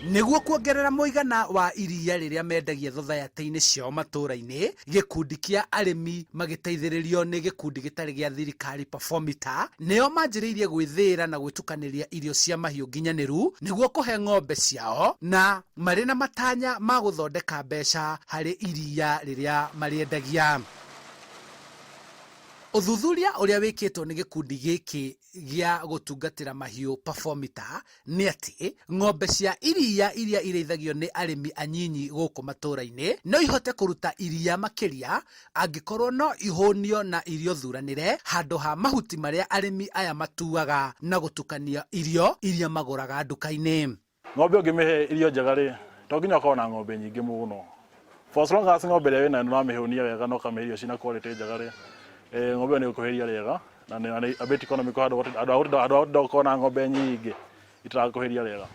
Nĩguo kuongerera mũigana wa iria rĩrĩa mendagia thothaitĩ-inĩ ciao matũũra-inĩ, gĩkundi kĩa arĩmi magĩteithĩrĩrio nĩ gĩkundi gĩtarĩ gĩa thirikari Performita nĩo manjĩrĩirie gwĩthĩĩra na gwĩtukanĩria irio cia mahiũ nginyanĩru nĩguo kũhe ng'ombe ciao, na marĩ na matanya ma gũthondeka mbeca harĩ iria rĩrĩa marĩendagia. Ũthuthuria ũrĩa wĩkĩtwo nĩ gĩkundi gĩkĩ gĩa gũtungatĩra mahiũ Performita nĩ atĩ ng'ombe cia iria iria irĩithagio nĩ arĩmi anyinyi gũkũ matũũra-inĩ no ihote kũruta iria makĩria angĩkorwo no ihũnio na irio thuranĩre handũ ha mahuti marĩa arĩmi aya matuaga na gũtukania irio iria magũraga nduka-inĩ. Ng'ombe ũngĩmĩhe irio njega rĩ, to nginya ũkorwo na ng'ombe nyingĩ mũno. For as long as ng'ombe ĩrĩa wĩnayo nĩũramĩhũnia wega na ũkamĩhe irio ciĩna quality njega rĩ, ng'ombe ĩyo nĩgũkũhe iria rĩega na nĩ a bit economical andũ akorwo na ng'ombe nyingĩ itarakũhe iria rĩega.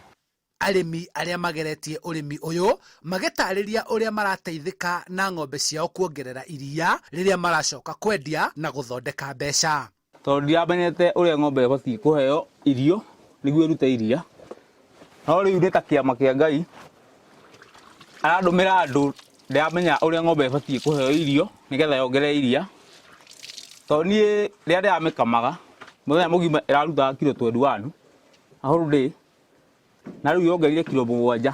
Arĩmi arĩa mageretie ũrĩmi ũyũ magĩtarĩria ũrĩa marateithĩka na ng'ombe ciao kuongerera iria rĩrĩa maracoka kwendia na gũthondeka mbeca. Tondũ ndiamenyete ũrĩa ng'ombe ĩbatiĩ kũheo irio nĩguo ĩrute iria, no rĩu nĩ ta kĩama kĩa Ngai arandũmĩra andũ ndiamenya ũrĩa ng'ombe ĩbatiĩ kũheo irio nĩgetha yongerere iria. Tondũ niĩ rĩrĩa ndĩramĩkamaga mũthenya mũgima ĩraruta kilo 21 a whole day, na rĩu yongereire kilo 7.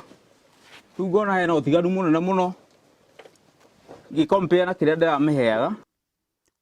Rĩu ngona hena ũtiganu mũnene mũno ngĩcompare na kĩrĩa ndĩramĩheaga.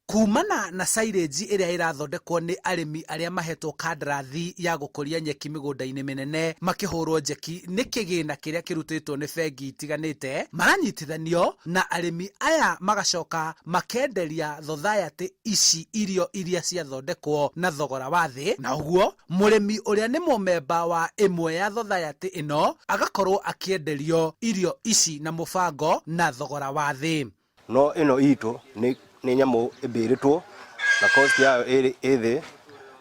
Kumana na silage ĩrĩa ĩrathondekwo nĩ arĩmi arĩa mahetwo kandarathi ya gũkũria nyeki mĩgũnda-inĩ mĩnene makĩhũrwo njeki nĩ kĩgĩna kĩrĩa kĩrutĩtwo nĩ bengi itiganĩte, maranyitithanio na arĩmi aya magacoka makenderia thothaitĩ ici irio iria ciathondekwo na thogora wa thĩ, na ũguo mũrĩmi ũrĩa nĩ mũmemba wa ĩmwe ya thothaitĩ ĩno agakorwo akĩenderio irio ici na mũbango na thogora wa thĩ. No ĩno itũ nĩ nyamũ ĩmbĩrĩtwo na cost yayo ĩ thĩ,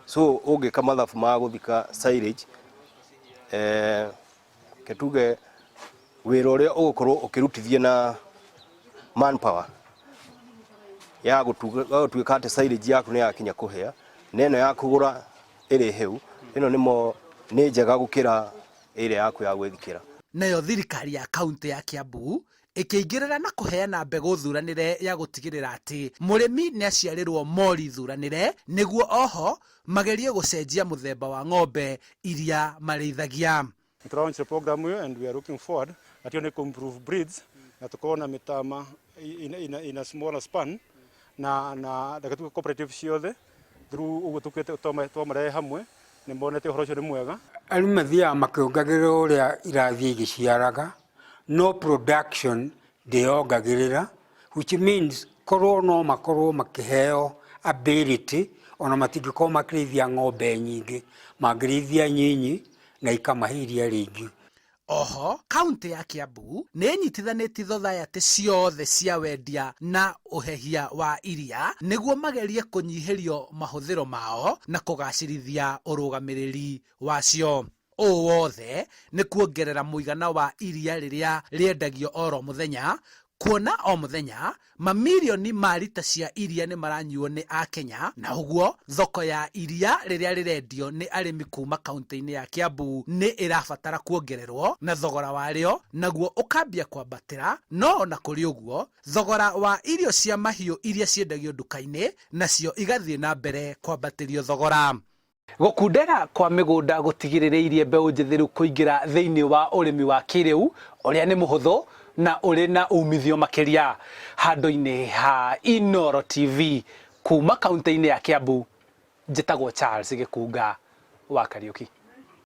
so ũngĩka mathabu ma gũthika silage ketuge wĩra ũrĩa ũgũkorwo ũkĩrutithia na manpower ya gũtuĩka atĩ silage yaku nĩ yakinya kũhĩa na ĩno ya kũgũra ĩrĩ hĩu, ĩno nĩ njega gũkĩra ĩrĩa yaku ya gwĩthikĩra. Nayo thirikari ya kaunti ya Kiambu ĩkĩingĩrĩra na kũheana mbegũ thuranĩre ya gũtigĩrĩra atĩ mũrĩmi nĩ aciarĩrwo mori thuranĩre nĩguo oho magerie gũcenjia mũthemba wa ng'ombe iria marĩithagia. Launch the program here and we are looking forward that you can improve breeds na tukaona mitama in a smaller span na dakatuka cooperative ciothe through uguo tukete twamare hamwe nĩ mbonete ũhoro ũcio nĩ mwega. Arĩmi mathiaga makĩongagĩrĩra ũrĩa irathiĩ igĩciaraga, no production ndĩongagĩrĩra, which means korwo no makorwo makĩheo ability ona matingĩkorwo makĩrĩithia ng'ombe nyingĩ, mangĩrĩithia nyinyi na ikamahe iria rĩingĩ. Oho, kaunti ya Kiambu nĩ ĩnyitithanĩtie thothaitĩ ciothe cia wendia na ũhehia wa iria nĩguo magerie kũnyihĩrio mahũthĩro mao na kũgacĩrithia ũrũgamĩrĩri wacio. Ũũ wothe nĩ kuongerera mũigana wa iria rĩrĩa rĩendagio oro mũthenya, kuona o mũthenya mamirioni ma lita cia iria nĩ maranyuo nĩ Akenya, na ũguo thoko ya iria rĩrĩa rĩrendio nĩ arĩmi kuma kaunti-inĩ ya Kiambu nĩ ĩrabatara kuongererwo na thogora warĩo naguo ũkambia kwambatĩra, no ona kũrĩ ũguo thogora wa irio cia mahiũ iria ciendagio nduka-inĩ nacio igathiĩ na mbere kwambatĩrio thogora. Gũkundera kwa mĩgũnda gũtigĩrĩrĩirie mbeũ njĩthĩ kũingĩra thĩinĩ wa ũrĩmi wa kĩrĩu ũrĩa nĩ mũhũthũ na ũrĩ na umithio makĩria. Handũ-inĩ ha Inooro TV kuma kaunti-inĩ ya Kiambu, njĩtagwo Charles Gĩkunga wa Kariũki.